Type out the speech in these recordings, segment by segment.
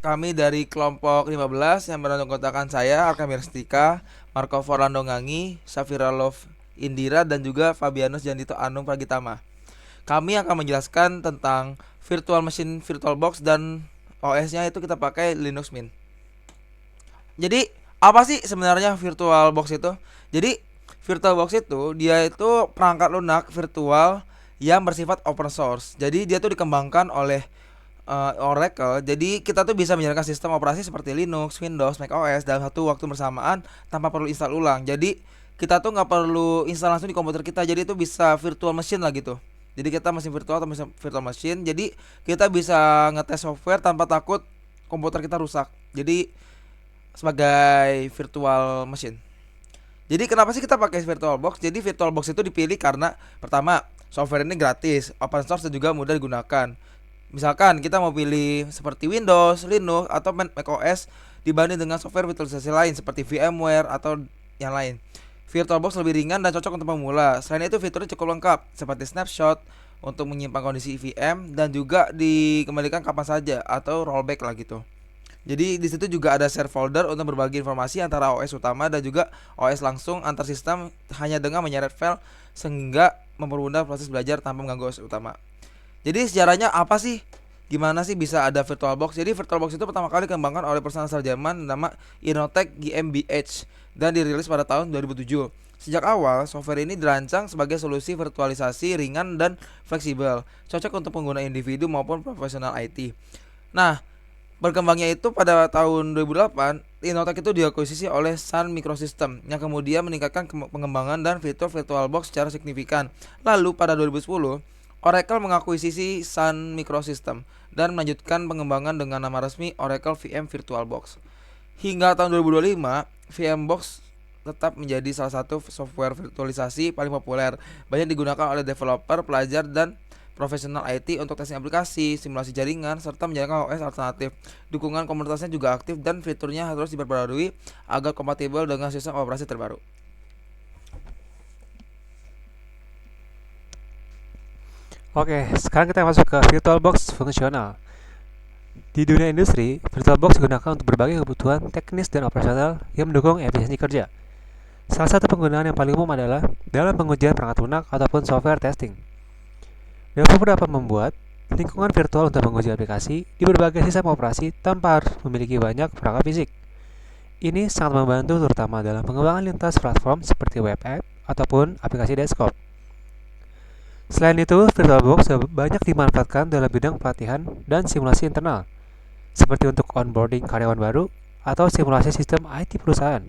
Kami dari kelompok 15 yang beranggotakan saya, Arka Mirstika, Marco Forlando Ngangi, Safira Love Indira, dan juga Fabianus Jandito Anung Pragitama. Kami akan menjelaskan tentang virtual machine, VirtualBox, dan OS-nya itu kita pakai Linux Mint. Jadi, apa sih sebenarnya VirtualBox itu? Jadi, VirtualBox itu dia itu perangkat lunak virtual yang bersifat open source. Jadi, dia tuh dikembangkan oleh Oracle. Jadi kita tuh bisa menjalankan sistem operasi seperti Linux, Windows, Mac OS dalam satu waktu bersamaan tanpa perlu install ulang. Jadi kita tuh nggak perlu install langsung di komputer kita. Jadi itu bisa virtual machine lah gitu. Jadi kita mesin virtual atau mesin virtual machine. Jadi kita bisa ngetes software tanpa takut komputer kita rusak. Jadi sebagai virtual machine. Jadi kenapa sih kita pakai VirtualBox? Jadi VirtualBox itu dipilih karena pertama, software ini gratis, open source dan juga mudah digunakan. Misalkan kita mau pilih seperti Windows, Linux, atau macOS dibanding dengan software virtualisasi lain seperti VMware atau yang lain. VirtualBox lebih ringan dan cocok untuk pemula. Selain itu fiturnya cukup lengkap seperti snapshot untuk menyimpan kondisi VM dan juga dikembalikan kapan saja atau rollback lah gitu. Jadi di situ juga ada share folder untuk berbagi informasi antara OS utama dan juga OS langsung antar sistem hanya dengan menyeret file sehingga mempermudah proses belajar tanpa mengganggu OS utama. Jadi sejarahnya apa sih? Gimana sih bisa ada VirtualBox? Jadi VirtualBox itu pertama kali dikembangkan oleh perusahaan asal Jerman nama Innotech GmbH dan dirilis pada tahun 2007. Sejak awal, software ini dirancang sebagai solusi virtualisasi ringan dan fleksibel, cocok untuk pengguna individu maupun profesional IT. Nah, berkembangnya itu pada tahun 2008, Innotech itu diakuisisi oleh Sun Microsystem yang kemudian meningkatkan pengembangan dan fitur VirtualBox secara signifikan. Lalu pada 2010, Oracle mengakuisisi Sun Microsystem dan melanjutkan pengembangan dengan nama resmi Oracle VM VirtualBox. Hingga tahun 2025, VMbox tetap menjadi salah satu software virtualisasi paling populer, banyak digunakan oleh developer, pelajar, dan profesional IT untuk testing aplikasi, simulasi jaringan, serta menjalankan OS alternatif. Dukungan komunitasnya juga aktif dan fiturnya harus diperbarui agar kompatibel dengan sistem operasi terbaru. Oke, sekarang kita masuk ke VirtualBox fungsional. Di dunia industri, VirtualBox digunakan untuk berbagai kebutuhan teknis dan operasional yang mendukung efisiensi kerja. Salah satu penggunaan yang paling umum adalah dalam pengujian perangkat lunak ataupun software testing. Developer dapat membuat lingkungan virtual untuk menguji aplikasi di berbagai sistem operasi tanpa harus memiliki banyak perangkat fisik. Ini sangat membantu terutama dalam pengembangan lintas platform seperti web app ataupun aplikasi desktop. Selain itu, VirtualBox banyak dimanfaatkan dalam bidang pelatihan dan simulasi internal, seperti untuk onboarding karyawan baru atau simulasi sistem IT perusahaan.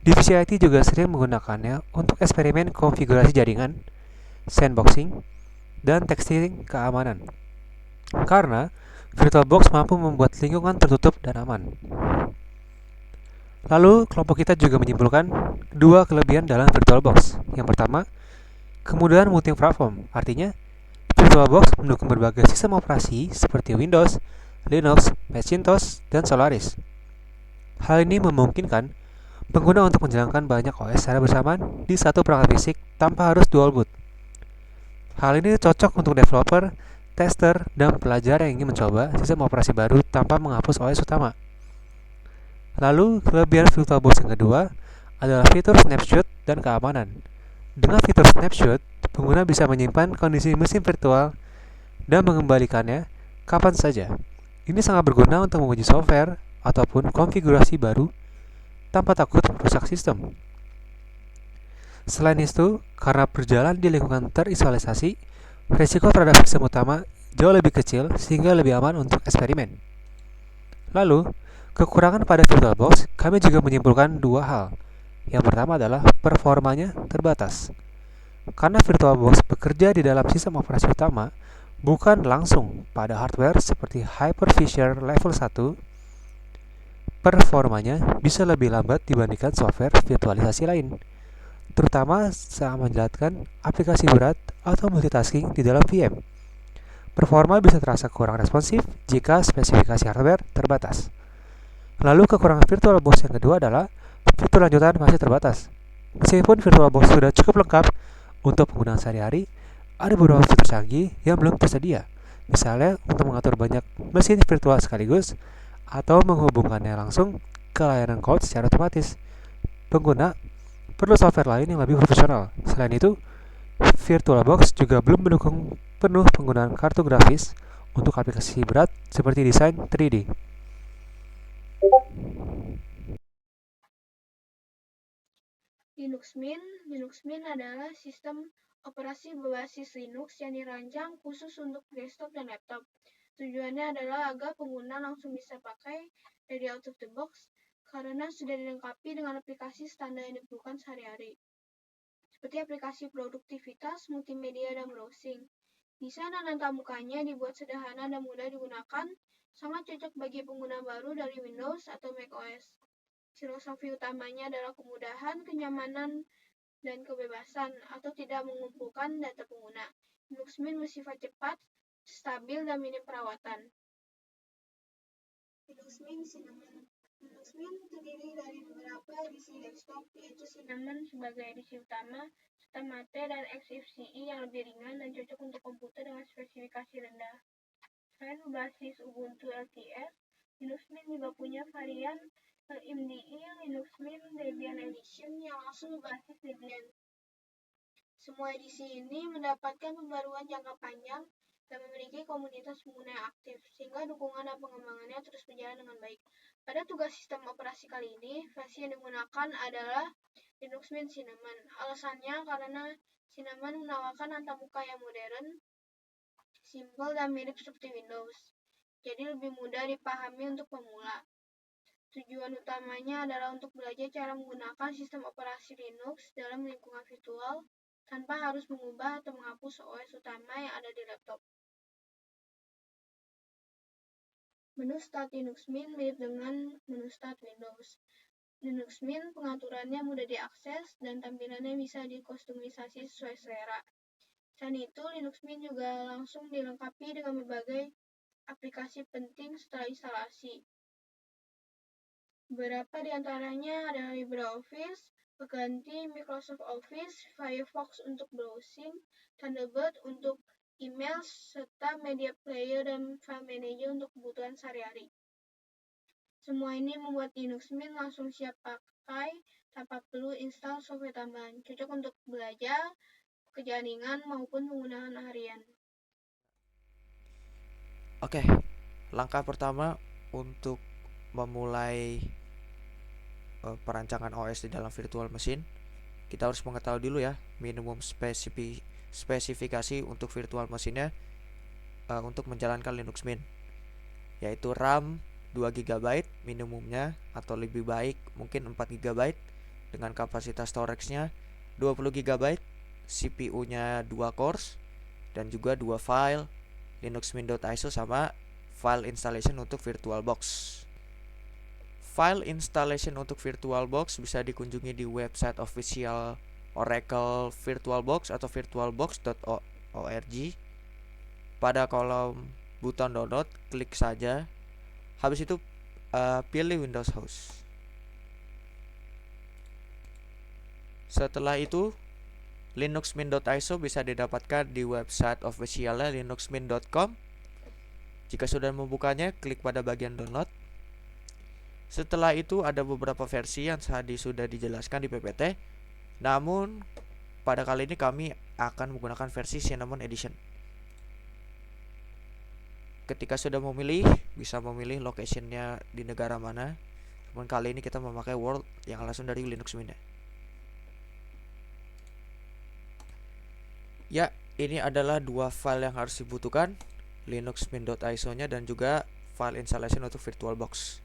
Divisi IT juga sering menggunakannya untuk eksperimen konfigurasi jaringan, sandboxing, dan testing keamanan. Karena VirtualBox mampu membuat lingkungan tertutup dan aman. Lalu, kelompok kita juga menyimpulkan dua kelebihan dalam VirtualBox. Yang pertama, kemudahan multi-platform, artinya VirtualBox mendukung berbagai sistem operasi seperti Windows, Linux, Macintosh, dan Solaris. Hal ini memungkinkan pengguna untuk menjalankan banyak OS secara bersamaan di satu perangkat fisik tanpa harus dual boot. Hal ini cocok untuk developer, tester, dan pelajar yang ingin mencoba sistem operasi baru tanpa menghapus OS utama. Lalu, kelebihan VirtualBox yang kedua adalah fitur snapshot dan keamanan. Dengan fitur snapshot, pengguna bisa menyimpan kondisi mesin virtual dan mengembalikannya kapan saja. Ini sangat berguna untuk menguji software ataupun konfigurasi baru tanpa takut merusak sistem. Selain itu, karena berjalan di lingkungan terisolasi, risiko terhadap sistem utama jauh lebih kecil sehingga lebih aman untuk eksperimen. Lalu, kekurangan pada VirtualBox, kami juga menyimpulkan dua hal. Yang pertama adalah performanya terbatas. Karena VirtualBox bekerja di dalam sistem operasi utama, bukan langsung pada hardware seperti Hypervisor level 1, performanya bisa lebih lambat dibandingkan software virtualisasi lain, terutama saat menjalankan aplikasi berat atau multitasking di dalam VM. Performa bisa terasa kurang responsif jika spesifikasi hardware terbatas. Lalu kekurangan VirtualBox yang kedua adalah fitur lanjutan masih terbatas. Meskipun VirtualBox sudah cukup lengkap untuk penggunaan sehari-hari, ada beberapa fitur canggih yang belum tersedia, Misalnya untuk mengatur banyak mesin virtual sekaligus atau menghubungkannya langsung ke layanan cloud secara otomatis. Pengguna perlu software lain yang lebih profesional. Selain itu, VirtualBox juga belum mendukung penuh penggunaan kartu grafis untuk aplikasi berat seperti desain 3D. Linux Mint adalah sistem operasi berbasis Linux yang dirancang khusus untuk desktop dan laptop. Tujuannya adalah agar pengguna langsung bisa pakai dari out of the box karena sudah dilengkapi dengan aplikasi standar yang diperlukan sehari-hari, seperti aplikasi produktivitas, multimedia, dan browsing. Desain dan antamukanya dibuat sederhana dan mudah digunakan, sangat cocok bagi pengguna baru dari Windows atau macOS. Filosofi utamanya adalah kemudahan, kenyamanan, dan kebebasan atau tidak mengumpulkan data pengguna. Linux Mint bersifat cepat, stabil, dan minim perawatan. Linux Mint Cinnamon. Linux Mint terdiri dari beberapa edisi desktop, yaitu Cinnamon sebagai edisi utama, serta Mate dan XFCE yang lebih ringan dan cocok untuk komputer dengan spesifikasi rendah. Selain berbasis Ubuntu LTS, Linux Mint juga punya varian MDE Linux Mint Debian Edition yang langsung berbasis Debian. Semua edisi ini mendapatkan pembaruan jangka panjang dan memiliki komunitas pengguna yang aktif, sehingga dukungan dan pengembangannya terus berjalan dengan baik. Pada tugas sistem operasi kali ini, versi yang digunakan adalah Linux Mint Cinnamon. Alasannya karena Cinnamon menawarkan antamuka yang modern, simpel, dan mirip seperti Windows, jadi lebih mudah dipahami untuk pemula. Tujuan utamanya adalah untuk belajar cara menggunakan sistem operasi Linux dalam lingkungan virtual tanpa harus mengubah atau menghapus OS utama yang ada di laptop. Menu Start Linux Mint mirip dengan menu Start Windows. Linux Mint pengaturannya mudah diakses dan tampilannya bisa dikustomisasi sesuai selera. Selain itu, Linux Mint juga langsung dilengkapi dengan berbagai aplikasi penting setelah instalasi. Beberapa di antaranya adalah LibreOffice, pengganti Microsoft Office, Firefox untuk browsing, Thunderbird untuk email, serta Media Player dan File Manager untuk kebutuhan sehari-hari. Semua ini membuat Linux Mint langsung siap pakai tanpa perlu install software tambahan, cocok untuk belajar, pekerjaan ringan, maupun penggunaan harian. Oke, langkah pertama untuk memulai perancangan OS di dalam virtual machine, kita harus mengetahui dulu ya minimum spesifikasi untuk virtual machine-nya untuk menjalankan Linux Mint, yaitu RAM 2 GB minimumnya, atau lebih baik mungkin 4 GB dengan kapasitas storage-nya 20 GB, CPU-nya 2 cores, dan juga 2 file linuxmint.iso sama file installation untuk VirtualBox. File installation untuk VirtualBox bisa dikunjungi di website official Oracle VirtualBox atau virtualbox.org. Pada kolom buton download, klik saja. Habis itu pilih Windows Host. Setelah itu, linuxmint.iso bisa didapatkan di website officialnya linuxmint.com. Jika sudah membukanya, klik pada bagian download. Setelah itu ada beberapa versi yang tadi sudah dijelaskan di PPT. Namun pada kali ini kami akan menggunakan versi Cinnamon Edition. Ketika sudah memilih, bisa memilih location-nya di negara mana. Namun kali ini kita memakai World yang langsung dari Linux Mint. Ya, ini adalah dua file yang harus dibutuhkan, linuxmint.iso-nya dan juga file installation untuk VirtualBox.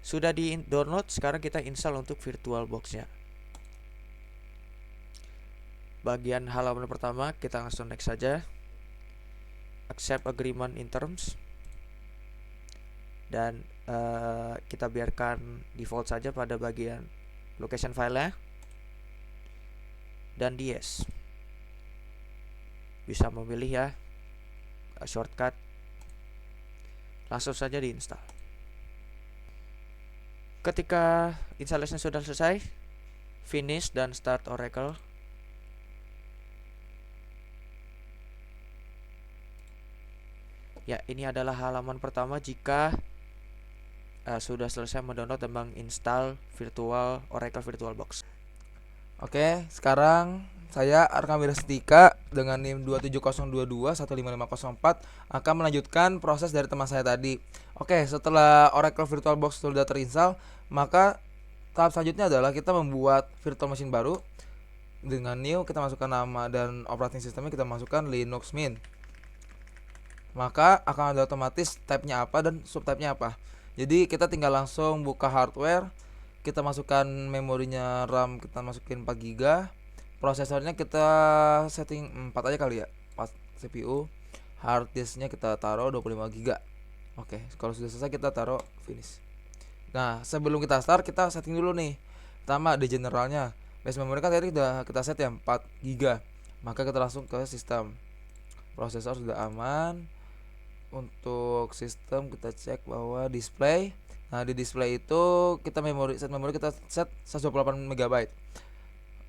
Sudah di-download, sekarang kita install untuk VirtualBox-nya. Bagian halaman pertama, kita langsung next saja. Accept agreement in terms. Dan kita biarkan default saja pada bagian location file-nya. Dan di yes. Bisa memilih ya shortcut. Langsung saja diinstal. Ketika installation sudah selesai, finish dan start Oracle. Ya, ini adalah halaman pertama jika sudah selesai mendownload dan menginstal Oracle VirtualBox. Oke, sekarang saya Arkam Wirastika dengan NIM 270221554 akan melanjutkan proses dari teman saya tadi. Oke, setelah Oracle VirtualBox sudah terinstall, maka tahap selanjutnya adalah kita membuat virtual machine baru. Dengan new kita masukkan nama dan operating sistemnya, kita masukkan Linux Mint. Maka akan ada otomatis type-nya apa dan subtype-nya apa. Jadi kita tinggal langsung buka hardware, kita masukkan memorinya RAM, kita masukin 4 GB. Prosesornya kita setting 4 aja kali ya. Pas CPU, hard disknya kita taruh 25 GB. Oke, kalau sudah selesai kita taruh finish. Nah, sebelum kita start kita setting dulu nih. Pertama di generalnya, base memory kan tadi udah kita set ya 4 GB. Maka kita langsung ke sistem. Prosesor sudah aman. Untuk sistem kita cek bahwa display. Nah, di display itu kita set memori kita set 128 MB.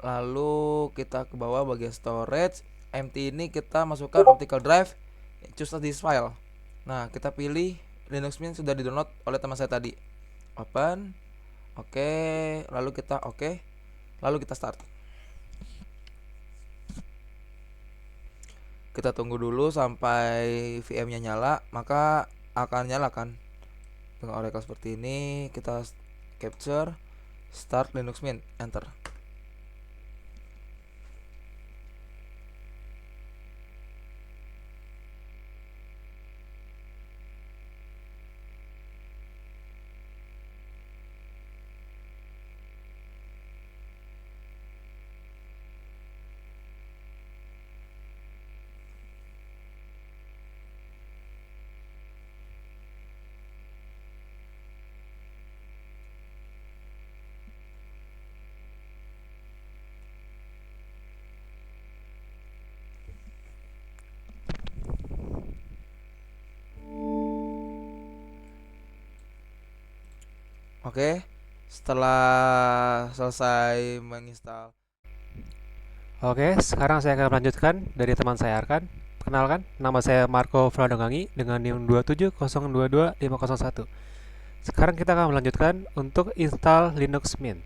Lalu kita ke bawah bagian storage, empty ini kita masukkan optical drive, choose this file. Nah, kita pilih Linux Mint sudah di-download oleh teman saya tadi. Open. Oke, lalu kita lalu kita start. Kita tunggu dulu sampai VM-nya nyala, maka akan nyala kan. Dengan Oracle seperti ini, kita capture start Linux Mint, enter. Oke, setelah selesai menginstal. Oke, sekarang saya akan melanjutkan dari teman saya Arkan. Perkenalkan, nama saya Marco Fradongangi dengan NIM 270221501. Sekarang kita akan melanjutkan untuk install Linux Mint.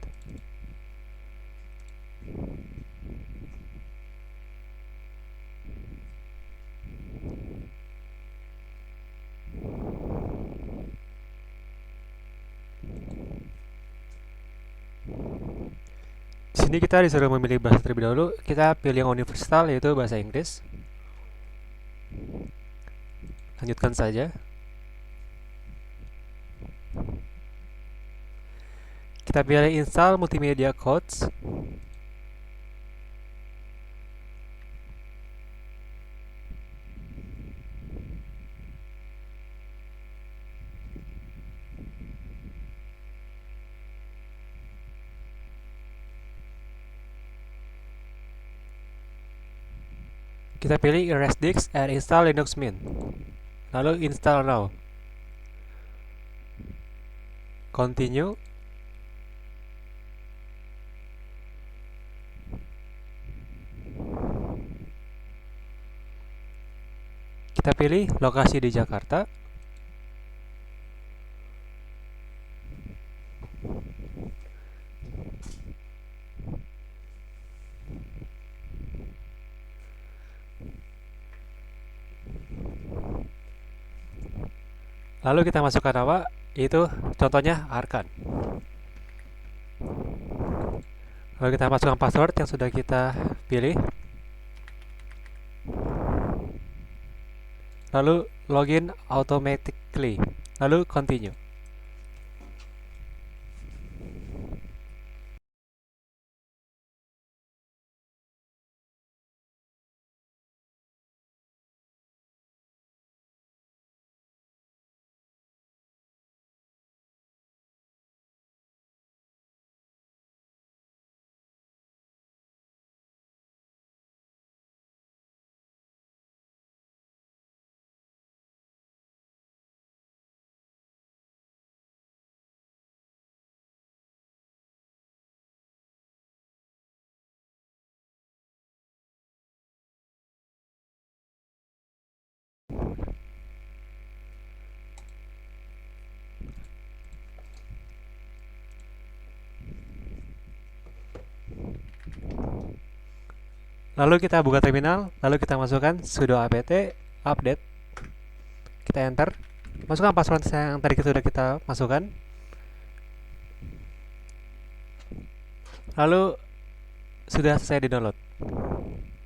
Di sini kita disuruh memilih bahasa terlebih dahulu. Kita pilih yang universal, yaitu bahasa Inggris. Lanjutkan saja. Kita pilih install multimedia codes. Kita pilih erase disk and install Linux Mint. Lalu install now. Continue. Kita pilih lokasi di Jakarta. Lalu kita masukkan nama, yaitu contohnya Arkan. Lalu kita masukkan password yang sudah kita pilih. Lalu login automatically. Lalu continue. Lalu kita buka terminal, lalu kita masukkan sudo apt update. Kita enter. Masukkan password yang tadi sudah kita masukkan. Lalu sudah selesai di download.